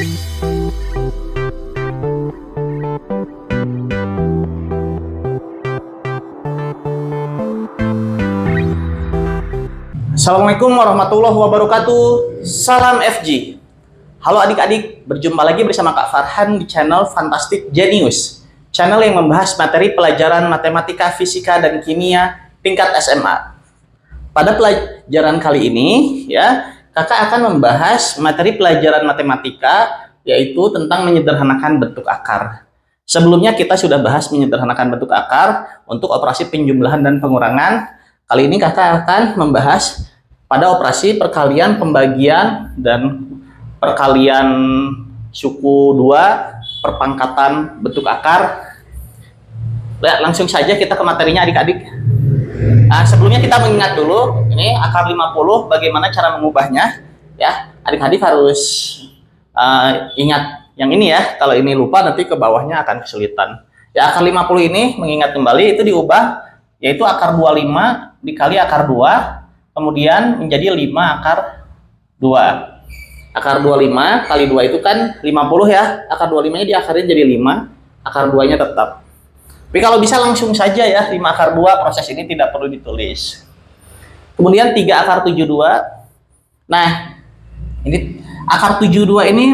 Assalamualaikum warahmatullahi wabarakatuh. Salam FG. Halo adik-adik, berjumpa lagi bersama Kak Farhan di channel Fantastic Genius, channel yang membahas materi pelajaran matematika, fisika, dan kimia tingkat SMA. Pada pelajaran kali ini, ya, kakak akan membahas materi pelajaran matematika, yaitu tentang menyederhanakan bentuk akar. Sebelumnya kita sudah bahas menyederhanakan bentuk akar untuk operasi penjumlahan dan pengurangan. Kali ini kakak akan membahas pada operasi perkalian, pembagian, dan perkalian suku 2, perpangkatan bentuk akar. Langsung saja kita ke materinya adik-adik. Nah, sebelumnya kita mengingat dulu, ini akar 50, bagaimana cara mengubahnya. Ya, adik-adik harus ingat yang ini ya, kalau ini lupa nanti ke bawahnya akan kesulitan. Ya, akar 50 ini mengingat kembali itu diubah, yaitu akar 25 dikali akar 2, kemudian menjadi 5 akar 2. Akar 25 kali 2 itu kan 50 ya, akar 25 nya diakarin jadi 5, akar 2 nya tetap. Tapi kalau bisa langsung saja ya, 5 akar 2, proses ini tidak perlu ditulis. Kemudian 3 akar 72. Nah, ini akar 72 ini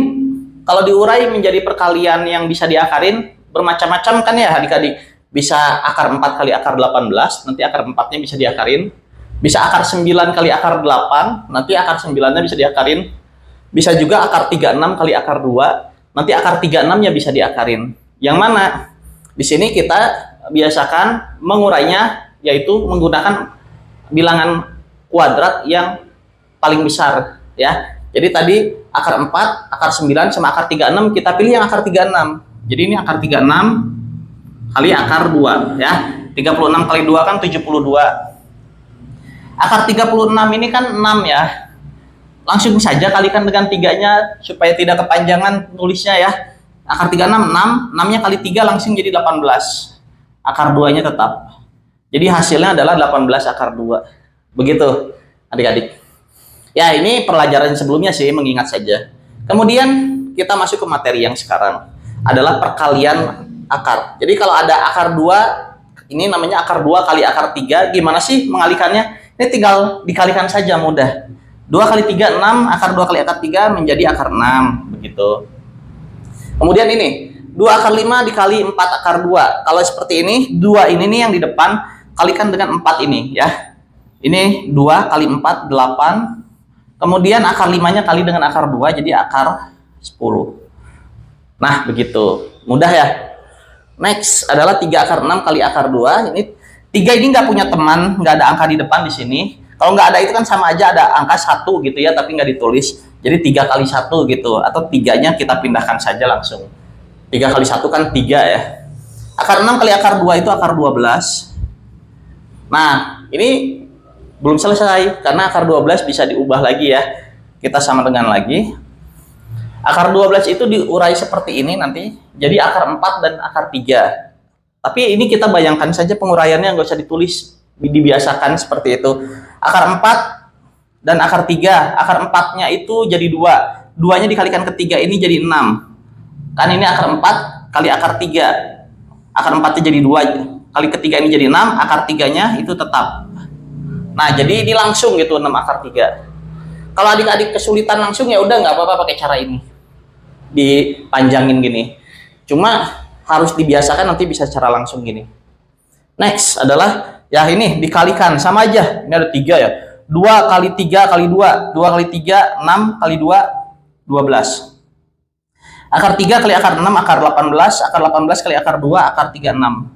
kalau diurai menjadi perkalian yang bisa diakarin bermacam-macam kan ya adik-adik. Bisa akar 4 kali akar 18, nanti akar 4-nya bisa diakarin. Bisa akar 9 kali akar 8, nanti akar 9-nya bisa diakarin. Bisa juga akar 36 kali akar 2, nanti akar 36-nya bisa diakarin. Yang mana? Di sini kita biasakan mengurainya, yaitu menggunakan bilangan kuadrat yang paling besar. Ya. Jadi tadi akar 4, akar 9, sama akar 36, kita pilih yang akar 36. Jadi ini akar 36 kali akar 2 ya. 36 kali 2 kan 72. Akar 36 ini kan 6 ya. Langsung saja kalikan dengan 3-nya supaya tidak kepanjangan tulisnya ya. Akar 36 6, 6-nya kali 3 langsung jadi 18. Akar 2-nya tetap. Jadi hasilnya adalah 18 akar 2. Begitu adik-adik. Ya, ini pelajaran sebelumnya sih, mengingat saja. Kemudian kita masuk ke materi yang sekarang. Adalah perkalian akar. Jadi kalau ada akar 2, ini namanya akar 2 kali akar 3, gimana sih mengalihkannya? Ini tinggal dikalikan saja, mudah. 2 kali 3, 6, akar 2 kali akar 3 menjadi akar 6, begitu. Kemudian ini, 2 akar 5 dikali 4 akar 2. Kalau seperti ini, 2 ini nih yang di depan, kalikan dengan 4 ini, ya. Ini 2 kali 4, 8. Kemudian akar 5-nya kali dengan akar 2, jadi akar 10. Nah, begitu. Mudah ya? Next adalah 3 akar 6 kali akar 2. Ini 3 ini nggak punya teman, nggak ada angka di depan di sini. Kalau nggak ada itu kan sama aja ada angka 1 gitu ya, tapi nggak ditulis. Jadi 3 kali 1 gitu, atau 3-nya kita pindahkan saja langsung. 3 kali 1 kan 3 ya. Akar 6 kali akar 2 itu akar 12. Nah, ini belum selesai, karena akar 12 bisa diubah lagi ya. Kita sama dengan lagi. Akar 12 itu diurai seperti ini nanti, jadi akar 4 dan akar 3. Tapi ini kita bayangkan saja penguraiannya, nggak usah ditulis, dibiasakan seperti itu. Akar 4 dan akar 3, akar 4-nya itu jadi 2. 2-nya dikalikan ke 3 ini jadi 6. Kan ini akar 4 kali akar 3. Akar 4-nya jadi 2, kali ke 3 ini jadi 6, akar 3-nya itu tetap. Nah, jadi ini langsung gitu 6 akar 3. Kalau adik-adik kesulitan langsung ya udah nggak apa-apa pakai cara ini. Dipanjangin gini. Cuma harus dibiasakan, nanti bisa secara langsung gini. Next adalah ya ini dikalikan sama aja. Ini ada 3 ya. 2 kali 3 kali 2. 2 kali 3 6 kali 2 12. Akar 3 kali akar 6 akar 18, akar 18 kali akar 2 akar 36.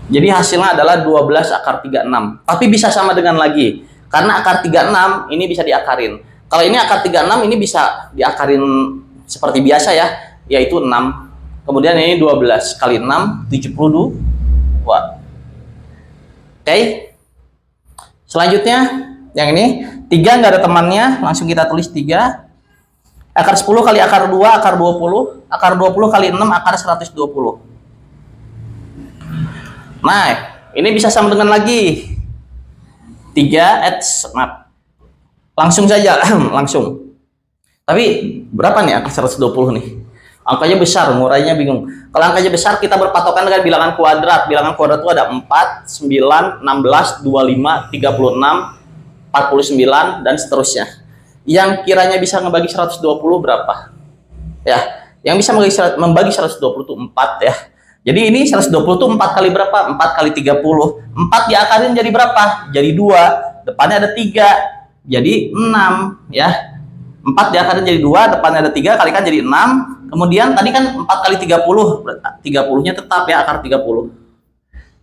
Jadi hasilnya adalah 12 akar 36. Tapi bisa sama dengan lagi. Karena akar 36 ini bisa diakarin. Kalau ini akar 36 ini bisa diakarin seperti biasa ya, yaitu 6. Kemudian ini 12 kali 6 72. Oke. Selanjutnya yang ini 3 nggak ada temannya, langsung kita tulis 3. Akar 10 kali akar 2 akar 20. Akar 20 kali 6 akar 120. Nah, ini bisa sama dengan lagi 3 langsung saja langsung Tapi berapa nih angka 120 nih? Angkanya besar, ngurainya bingung. Kalau angkanya besar, kita berpatokan dengan bilangan kuadrat. Bilangan kuadrat itu ada 4, 9, 16, 25, 36, 49, dan seterusnya. Yang kiranya bisa ngebagi 120 berapa? Ya, yang bisa membagi 120 itu 4 ya. Jadi ini 120 itu 4 kali berapa? 4 kali 30. 4 diakarin jadi berapa? Jadi 2. Depannya ada 3. Jadi 6 ya. 4 diakarin jadi 2, depannya ada 3, kalikan jadi 6. Kemudian tadi kan 4 kali 30, 30-nya tetap ya, akar 30.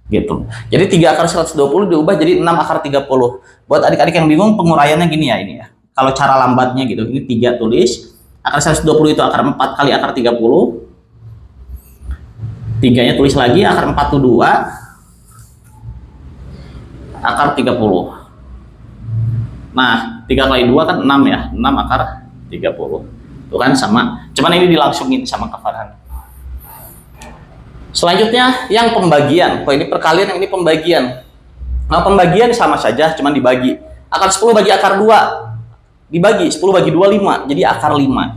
Gitu. Jadi 3 akar 120 diubah jadi 6 akar 30. Buat adik-adik yang bingung, penguraiannya gini ya, ini ya. Kalau cara lambatnya gitu, ini 3 tulis. Akar 120 itu akar 4 kali akar 30. 3-nya tulis lagi, akar 4 itu 2. Akar 30. Nah, 3 kali 2 kan 6 ya, 6 akar 30. Itu kan sama, cuman ini dilangsungin sama Kak Farhan. Selanjutnya yang pembagian. Ini perkalian, yang ini pembagian. Nah, pembagian sama saja, cuman dibagi. Akar 10 bagi akar 2. Dibagi, 10 bagi 2, 5. Jadi akar 5.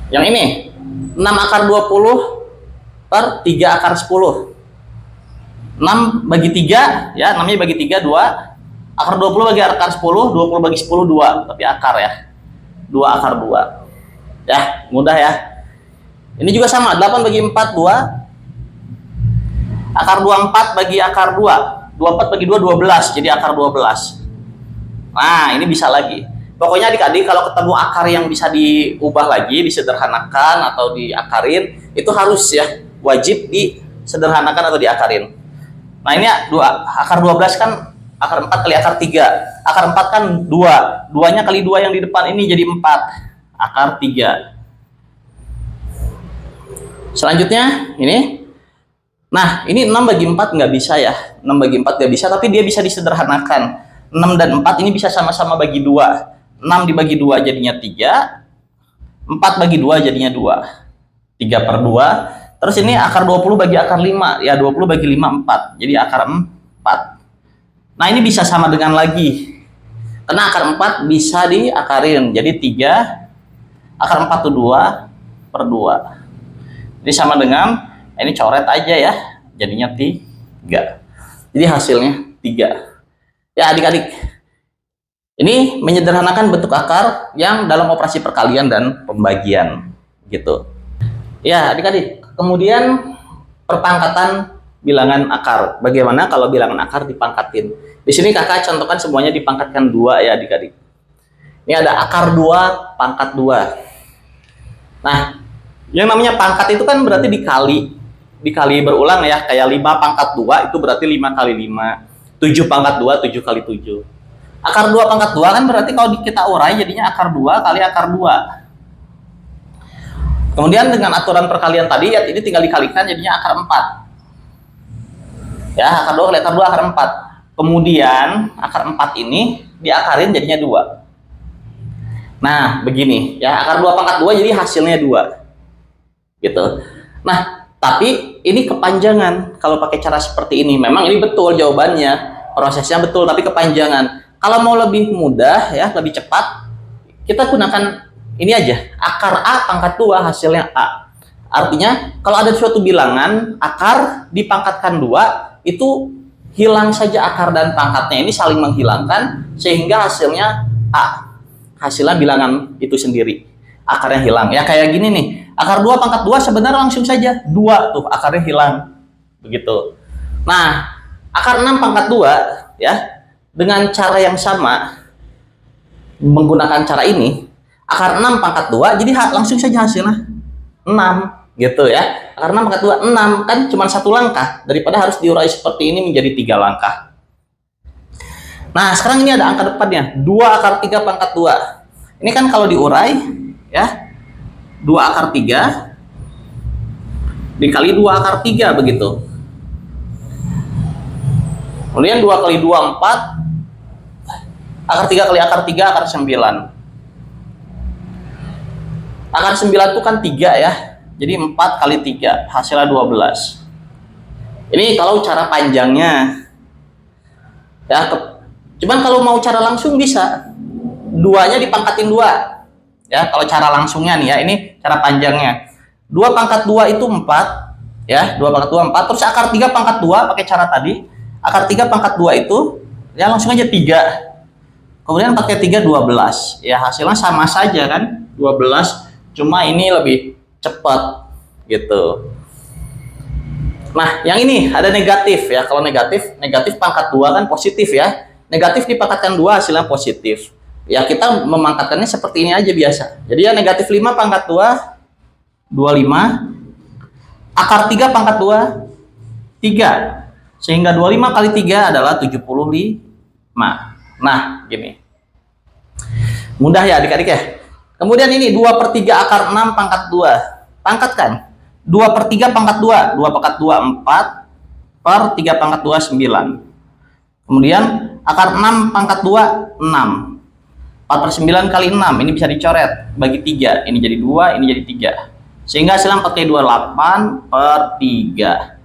Yang ini, 6 akar 20 per 3 akar 10. 6 bagi 3, ya, 6-nya bagi 3, 2. Akar 20 bagi akar 10, 20 bagi 10, 2. Tapi akar ya. 2 akar 2. Ya, mudah ya. Ini juga sama, 8 bagi 4, 2. Akar 24 bagi akar 2. 24 bagi 2, 12. Jadi akar 12. Nah, ini bisa lagi. Pokoknya adik-adik kalau ketemu akar yang bisa diubah lagi, disederhanakan atau diakarin, itu harus ya, wajib disederhanakan atau diakarin. Nah, ini ya, akar 12 kan akar 4 kali akar 3. Akar 4 kan 2. 2-nya kali 2 yang di depan ini jadi 4. Akar 3. Selanjutnya ini. Nah, ini 6 bagi 4 nggak bisa ya. 6 bagi 4 nggak bisa, tapi dia bisa disederhanakan. 6 dan 4 ini bisa sama-sama bagi 2. 6 dibagi 2 jadinya 3. 4 bagi 2 jadinya 2. 3 per 2. Terus ini akar 20 bagi akar 5. Ya, 20 bagi 5, 4. Jadi akar 4. Nah, ini bisa sama dengan lagi. Karena akar 4 bisa diakarin. Jadi 3, akar 4 itu 2 per 2. Jadi sama dengan, ini coret aja ya. Jadinya 3. Jadi hasilnya 3. Ya adik-adik. Ini menyederhanakan bentuk akar yang dalam operasi perkalian dan pembagian. Gitu. Ya adik-adik. Kemudian perpangkatan bilangan akar. Bagaimana kalau bilangan akar dipangkatin? Di sini kakak contohkan semuanya dipangkatkan 2 ya adik-adik. Ini ada akar 2 pangkat 2. Nah, yang namanya pangkat itu kan berarti dikali berulang ya. Kayak 5 pangkat 2 itu berarti 5 kali 5. 7 pangkat 2, 7 kali 7. Akar 2 pangkat 2 kan berarti kalau kita urai jadinya akar 2 kali akar 2. Kemudian dengan aturan perkalian tadi ya, ini tinggal dikalikan jadinya akar 4. Ya, akar 2 kali akar 2, akar 4. Kemudian akar 4 ini diakarin jadinya 2. Nah, begini ya, akar 2 pangkat 2 jadi hasilnya 2. Gitu. Nah, tapi ini kepanjangan kalau pakai cara seperti ini. Memang ini betul jawabannya, prosesnya betul, tapi kepanjangan. Kalau mau lebih mudah ya, lebih cepat, kita gunakan ini aja, akar A pangkat 2 hasilnya A. Artinya kalau ada suatu bilangan akar dipangkatkan 2, itu hilang saja akar dan pangkatnya, ini saling menghilangkan sehingga hasilnya A. Hasilnya bilangan itu sendiri, akarnya hilang. Ya kayak gini nih, akar 2 pangkat 2 sebenarnya langsung saja 2 tuh, akarnya hilang. Begitu. Nah, akar 6 pangkat 2 ya, dengan cara yang sama, menggunakan cara ini, akar 6 pangkat 2, jadi langsung saja hasilnya 6. Gitu ya, akar 6 pangkat 2, 6. Kan cuma 1 langkah, daripada harus diurai seperti ini menjadi 3 langkah. Nah, sekarang ini ada angka depannya, 2 akar 3 pangkat 2. Ini kan kalau diurai, ya, 2 akar 3 dikali 2 akar 3 begitu. Kemudian 2 kali 2, 4. Akar 3 kali akar 3, akar 9. Akar 9 itu kan 3 ya. Jadi 4 kali 3, hasilnya 12. Ini kalau cara panjangnya. Ya, cuman kalau mau cara langsung bisa. 2-nya dipangkatin 2. Ya, kalau cara langsungnya nih ya, ini cara panjangnya. 2 pangkat 2 itu 4, ya. 2 pangkat 2 4, terus akar 3 pangkat 2 pakai cara tadi. Akar 3 pangkat 2 itu ya langsung aja 3. Kemudian pakai 3 12. Ya, hasilnya sama saja kan? 12, cuma ini lebih cepat gitu. Nah, yang ini ada negatif ya. Kalau negatif pangkat 2 kan positif ya. Negatif dipangkatkan 2 hasilnya positif. Ya, kita memangkatkannya seperti ini aja biasa. Jadi ya negatif 5 pangkat 2 25. Akar 3 pangkat 2 3. Sehingga 25 kali 3 adalah 75. Nah, gini. Mudah ya adik-adik ya. Kemudian ini 2/3 akar 6 pangkat 2. Pangkatkan. 2/3 pangkat 2. 2 pangkat 2 4. Per 3 pangkat 2 9. Kemudian akar 6 pangkat 2 6. 4/9 kali 6. Ini bisa dicoret. Bagi 3. Ini jadi 2, ini jadi 3. Sehingga hasilnya pakai 28/3.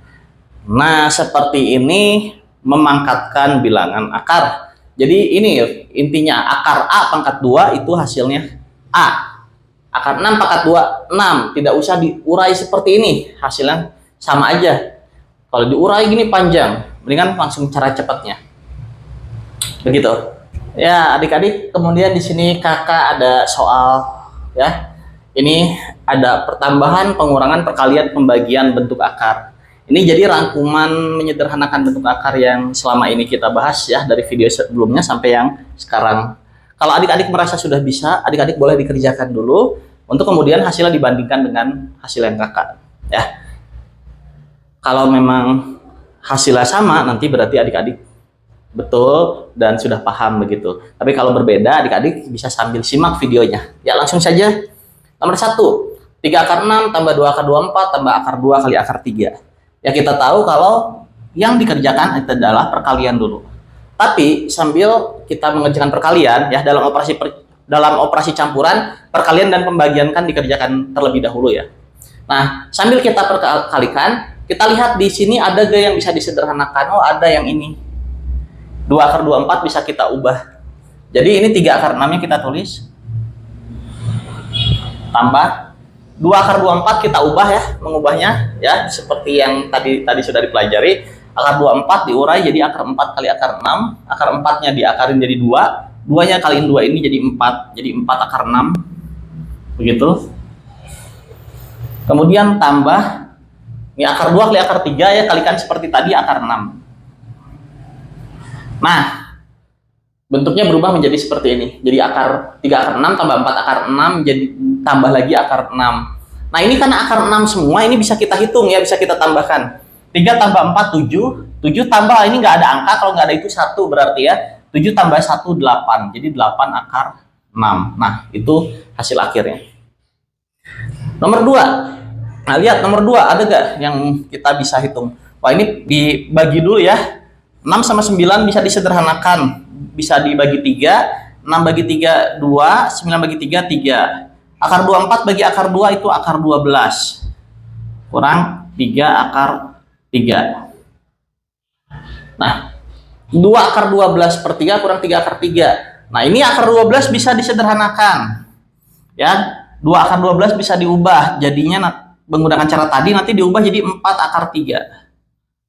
Nah, seperti ini memangkatkan bilangan akar. Jadi ini intinya, akar A pangkat 2 itu hasilnya A. Akar 6 pangkat 2 6. Tidak usah diurai seperti ini, hasilnya sama aja. Kalau diurai gini panjang, mendingan langsung cara cepatnya. Begitu. Ya, adik-adik, kemudian di sini kakak ada soal ya. Ini ada pertambahan, pengurangan, perkalian, pembagian bentuk akar. Ini jadi rangkuman menyederhanakan bentuk akar yang selama ini kita bahas ya, dari video sebelumnya sampai yang sekarang. Kalau adik-adik merasa sudah bisa, adik-adik boleh dikerjakan dulu untuk kemudian hasilnya dibandingkan dengan hasil yang kakak ya. Kalau memang hasilnya sama, nanti berarti adik-adik betul dan sudah paham begitu. Tapi kalau berbeda, adik-adik bisa sambil simak videonya. Ya, langsung saja. Nomor 1, 3 akar 6 tambah 2 akar 24 tambah akar 2 kali akar 3. Ya, kita tahu kalau yang dikerjakan itu adalah perkalian dulu. Tapi sambil kita mengerjakan perkalian ya, dalam operasi campuran, perkalian dan pembagian kan dikerjakan terlebih dahulu ya. Nah, sambil kita perkalikan, kita lihat di sini ada gak yang bisa disederhanakan? Oh, ada yang ini. 2 akar 24 bisa kita ubah. Jadi ini 3 akar 6-nya kita tulis. Tambah 2 akar 24 kita ubah ya, mengubahnya ya seperti yang tadi sudah dipelajari. Akar 24 diurai jadi akar 4 kali akar 6. Akar 4-nya diakarin jadi 2. 2-nya kaliin 2 ini jadi 4. Jadi 4 akar 6. Begitu. Kemudian tambah ini akar 2 kali akar 3 ya, kalikan seperti tadi akar 6. Nah, bentuknya berubah menjadi seperti ini. Jadi 3 akar 6 tambah 4 akar 6 jadi tambah lagi akar 6. Nah, ini karena akar 6 semua, ini bisa kita hitung ya, bisa kita tambahkan. 3 tambah 4 7. 7 tambah ini nggak ada angka, kalau nggak ada itu 1 berarti ya. 7 tambah 1 8. Jadi 8 akar 6. Nah, itu hasil akhirnya. Nomor 2. Nah, lihat nomor 2 ada nggak yang kita bisa hitung? Wah, ini dibagi dulu ya. 6 sama 9 bisa disederhanakan. Bisa dibagi 3. 6 bagi 3 2, 9 bagi 3 3. Akar 24 bagi akar 2 itu akar 12. Kurang 3 akar 3. Nah, 2 akar 12/3 kurang 3 akar 3. Nah, ini akar 12 bisa disederhanakan. Ya, 2 akar 12 bisa diubah. Jadinya menggunakan cara tadi nanti diubah jadi 4 akar 3.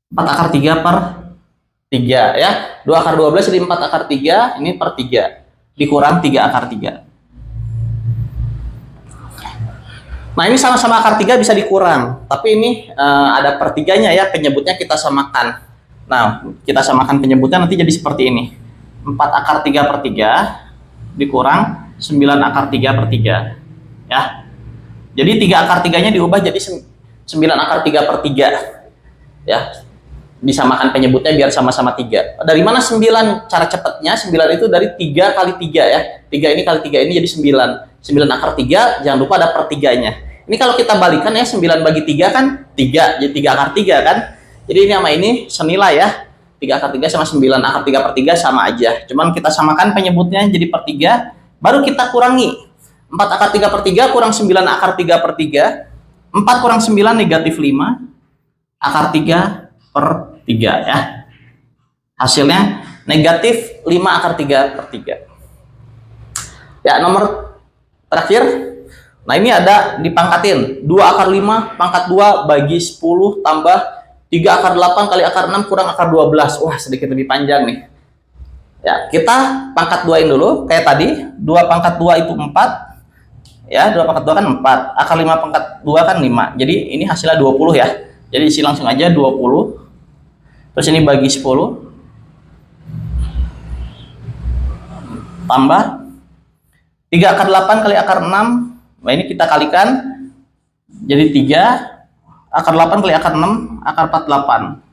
4 akar 3/3 ya. 2 akar 12 jadi 4 akar 3, ini per 3. Dikurang 3 akar 3. Nah, ini sama-sama akar 3 bisa dikurang. Tapi ini ada per 3-nya ya, penyebutnya kita samakan. Nah, kita samakan penyebutnya nanti jadi seperti ini. 4 akar 3/3 dikurang 9 akar 3/3 ya. Jadi 3 akar 3-nya diubah jadi 9 akar 3/3 ya. Disamakan penyebutnya biar sama-sama 3. Dari mana 9? Cara cepatnya 9 itu dari 3 kali 3 ya. 3 ini kali 3 ini jadi 9. 9 akar 3, jangan lupa ada per 3-nya. Ini kalau kita balikan ya, 9 bagi 3 kan 3, jadi 3 akar 3 kan. Jadi ini sama ini senilai ya. 3 akar 3 sama 9 akar 3/3 sama aja. Cuman kita samakan penyebutnya jadi per 3, baru kita kurangi. 4 akar 3/3 kurang 9 akar 3/3. 4 kurang 9 negatif 5 akar 3/3 ya. Hasilnya negatif 5 akar 3/3. Ya, nomor terakhir. Nah, ini ada dipangkatin. 2 akar 5 pangkat 2 bagi 10 tambah 3 akar 8 kali akar 6 kurang akar 12. Wah, sedikit lebih panjang nih. Ya, kita pangkat 2-in dulu. Kayak tadi, 2 pangkat 2 itu 4. Ya, 2 pangkat 2 kan 4. Akar 5 pangkat 2 kan 5. Jadi, ini hasilnya 20 ya. Jadi, isi langsung aja 20. Terus ini bagi 10. Tambah 3 akar 8 kali akar 6. Nah, ini kita kalikan. Jadi 3 akar 8 kali akar 6, akar 48.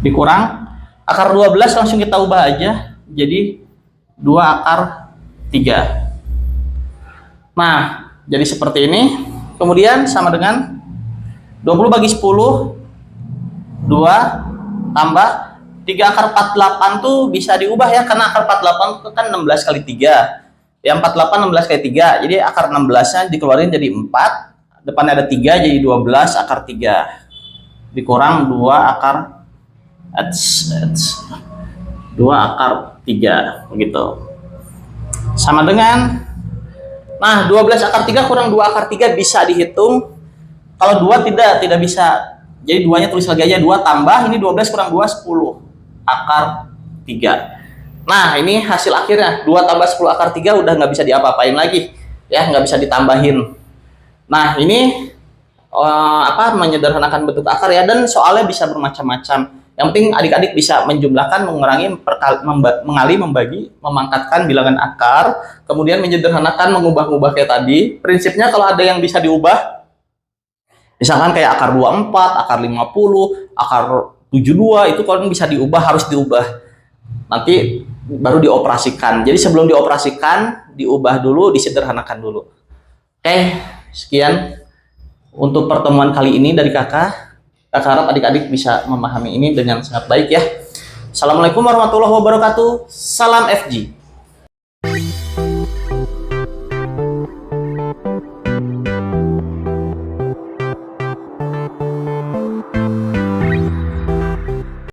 Dikurang akar 12 langsung kita ubah aja. Jadi 2 akar 3. Nah, jadi seperti ini. Kemudian sama dengan 20 bagi 10, 2 tambah 3 akar 48 tuh bisa diubah ya, karena akar 48 itu kan 16 kali 3. Ya, 48 16 kali 3. Jadi akar 16-nya dikeluarin jadi 4. Depannya ada 3 jadi 12 akar 3. Dikurang 2 akar 2 akar 3 begitu. Sama dengan, nah, 12 akar 3 kurang 2 akar 3 bisa dihitung. Kalau 2 tidak bisa. Jadi 2-nya tulis lagi aja, 2 tambah ini 12 kurang 2 10 akar 3. Nah, ini hasil akhirnya 2 tambah 10 akar 3 udah nggak bisa diapa-apain lagi. Ya, nggak bisa ditambahin. Nah, ini menyederhanakan bentuk akar ya, dan soalnya bisa bermacam-macam. Yang penting adik-adik bisa menjumlahkan, mengurangi, mengali, membagi, memangkatkan bilangan akar, kemudian menyederhanakan, mengubah-ubah kayak tadi. Prinsipnya kalau ada yang bisa diubah, misalkan kayak akar 24, akar 50, akar 72, itu kalau bisa diubah, harus diubah. Nanti baru dioperasikan. Jadi sebelum dioperasikan, diubah dulu, disederhanakan dulu. Oke, sekian untuk pertemuan kali ini dari kakak. Kakak harap adik-adik bisa memahami ini dengan sangat baik ya. Assalamualaikum warahmatullahi wabarakatuh. Salam FG.